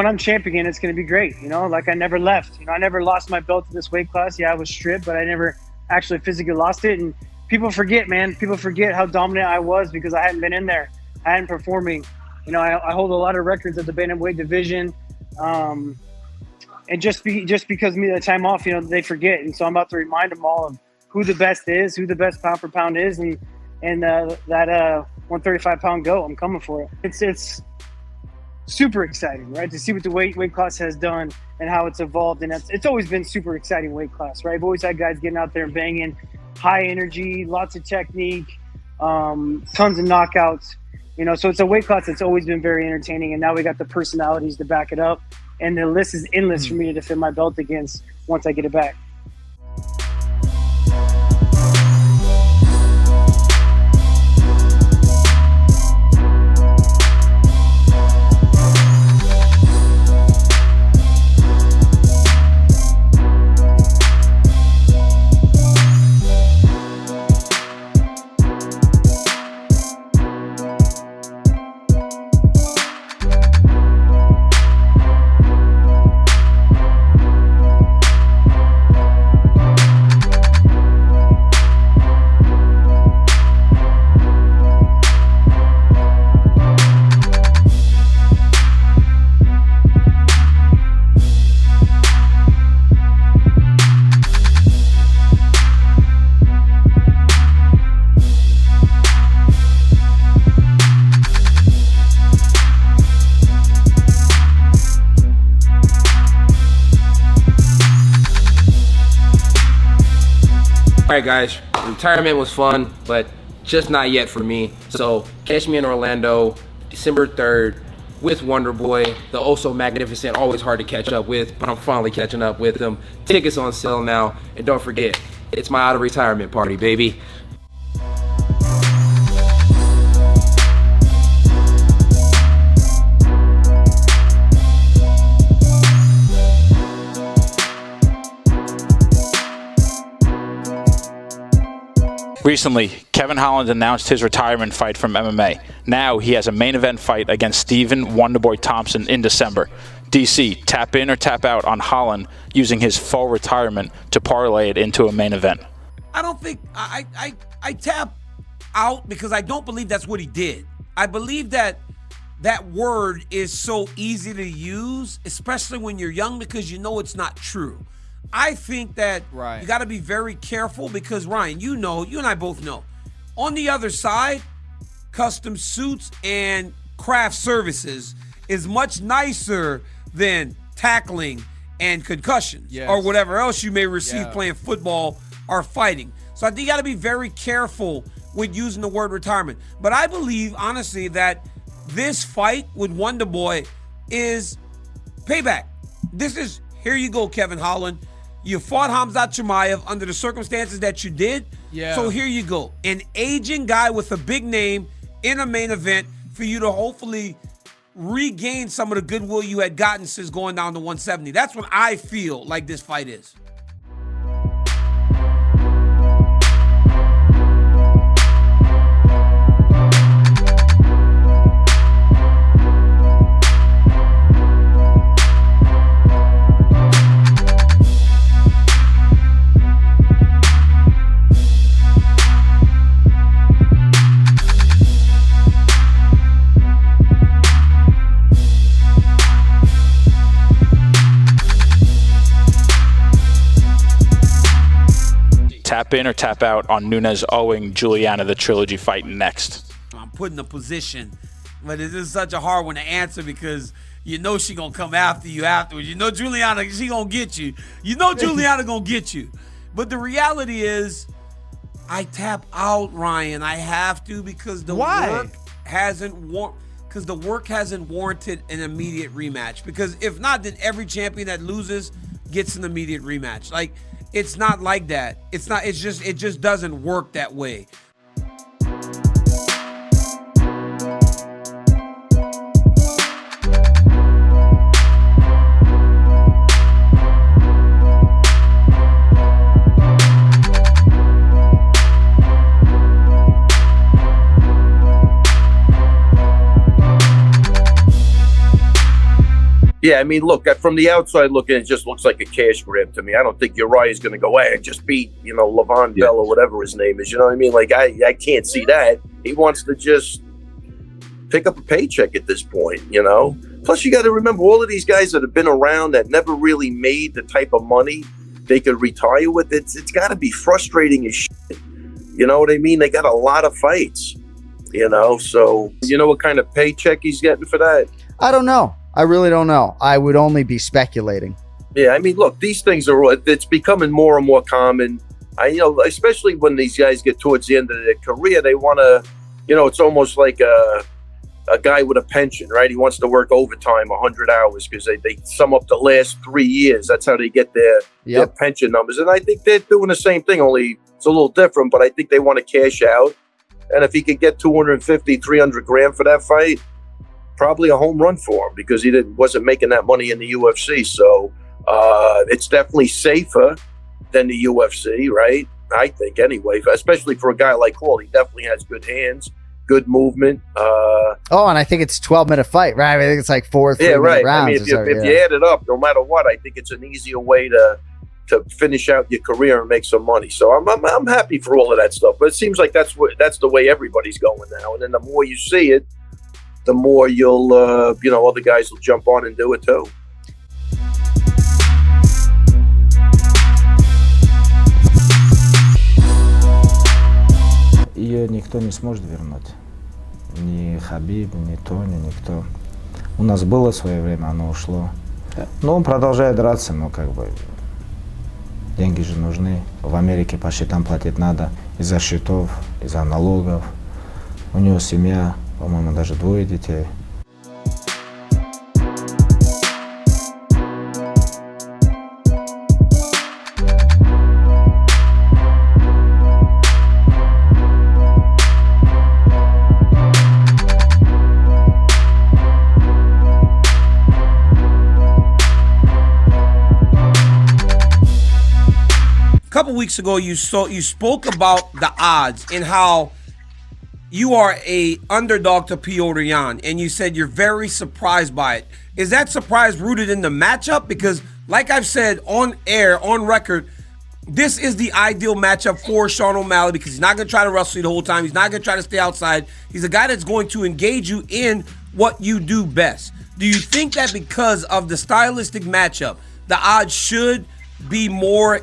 when I'm champ again, it's going to be great. You know, like I never left. You know, I never lost my belt to this weight class. Yeah, I was stripped, but I never actually physically lost it. And people forget, man. People forget how dominant I was because I hadn't been in there. I hadn't performing. You know, I hold a lot of records at the Bantamweight division. And just because me the time off, you know, they forget. And so I'm about to remind them all of who the best is, who the best pound for pound is, and that 135-pound GOAT. I'm coming for it. It's super exciting, right? To see what the weight class has done and how it's evolved. And it's always been super exciting weight class, right? I've always had guys getting out there and banging, high energy, lots of technique, tons of knockouts. You know, so it's a weight class that's always been very entertaining. And now we got the personalities to back it up. And the list is endless for me to defend my belt against once I get it back. All right, guys, retirement was fun, but just not yet for me. So catch me in Orlando, December 3rd with Wonderboy, the also magnificent, always hard to catch up with, but I'm finally catching up with him. Tickets on sale now, and don't forget, it's my out of retirement party, baby. Recently, Kevin Holland announced his retirement fight from MMA. Now he has a main event fight against Stephen Wonderboy Thompson in December. DC, tap in or tap out on Holland using his full retirement to parlay it into a main event. I don't think I tap out because I don't believe that's what he did. I believe that that word is so easy to use, especially when you're young, because you know it's not true. I think that you got to be very careful because, Ryan, you know, you and I both know, on the other side, custom suits and craft services is much nicer than tackling and concussions or whatever else you may receive playing football or fighting. So I think you got to be very careful with using the word retirement. But I believe, honestly, that this fight with Wonderboy is payback. This is, here you go, Kevin Holland. You fought Khamzat Chimaev under the circumstances that you did. So here you go. An aging guy with a big name in a main event for you to hopefully regain some of the goodwill you had gotten since going down to 170. That's what I feel like this fight is. Tap in or tap out on Nunes owing Julianna the trilogy fight next. I'm put in a position, but it is such a hard one to answer because you know she gonna come after you afterwards. You know Julianna, she gonna get you. You know Julianna gonna get you. But the reality is, I tap out, Ryan. I have to because the work hasn't warranted an immediate rematch. Because if not, then every champion that loses gets an immediate rematch. Like, it's not like that. It's not. It's just. It just doesn't work that way. Yeah, I mean, look, from the outside looking, it just looks like a cash grab to me. I don't think Uriah's going to go, hey, and just beat, Levon Bell or whatever his name is. You know what I mean? Like, I can't see that. He wants to just pick up a paycheck at this point, Plus, you got to remember, all of these guys that have been around that never really made the type of money they could retire with, it's got to be frustrating as shit. You know what I mean? They got a lot of fights, So, what kind of paycheck he's getting for that? I don't know. I really don't know. I would only be speculating. Yeah, I mean, look, these things it's becoming more and more common. Especially when these guys get towards the end of their career, they want to, it's almost like a guy with a pension, right? He wants to work overtime 100 hours because they sum up the last 3 years. That's how they get their pension numbers. And I think they're doing the same thing, only it's a little different, but I think they want to cash out. And if he could get 250, 300 grand for that fight, probably a home run for him because he wasn't making that money in the UFC. So it's definitely safer than the UFC, right? I think anyway, especially for a guy like Hall. He definitely has good hands, good movement. And I think it's a 12-minute fight, right? I think it's like 4 3-minute rounds. I mean, if you add it up, no matter what, I think it's an easier way to finish out your career and make some money. So I'm happy for all of that stuff. But it seems like that's the way everybody's going now. And then the more you see it, the more you'll, other guys will jump on and do it too. Ее никто не сможет вернуть. Ни Хабиб, ни Тони, никто. У нас было свое время, оно ушло. Но он продолжает драться, но деньги же нужны. В Америке по счетам платить надо. Из-за счетов, из-за налогов. У него семья. По-моему, даже 2 детей. A couple weeks ago, you spoke about the odds and how you are a underdog to Petr Yan, and you said you're very surprised by it. Is that surprise rooted in the matchup? Because like I've said on air, on record, this is the ideal matchup for Sean O'Malley because he's not going to try to wrestle you the whole time. He's not going to try to stay outside. He's a guy that's going to engage you in what you do best. Do you think that because of the stylistic matchup, the odds should be more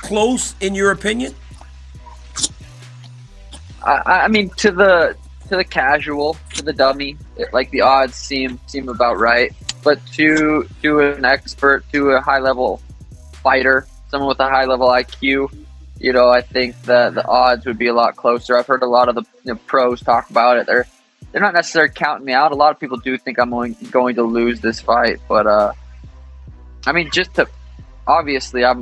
close in your opinion? I mean, to the casual, to the dummy, the odds seem about right. But to an expert, to a high level fighter, someone with a high level IQ, I think that the odds would be a lot closer. I've heard a lot of the pros talk about it. They're not necessarily counting me out. A lot of people do think I'm going to lose this fight, but I mean, obviously, I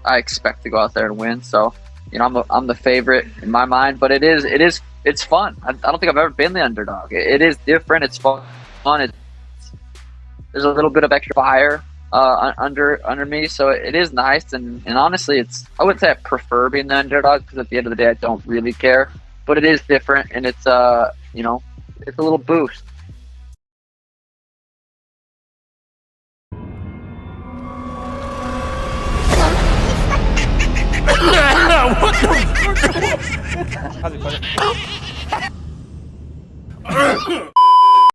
expect to go out there and win. So. I'm the favorite in my mind, but it's fun. I don't think I've ever been the underdog. It is different. It's fun. There's a little bit of extra fire under me, so it is nice. And honestly, I wouldn't say I prefer being the underdog because at the end of the day, I don't really care. But it is different, and it's it's a little boost. What the fuck?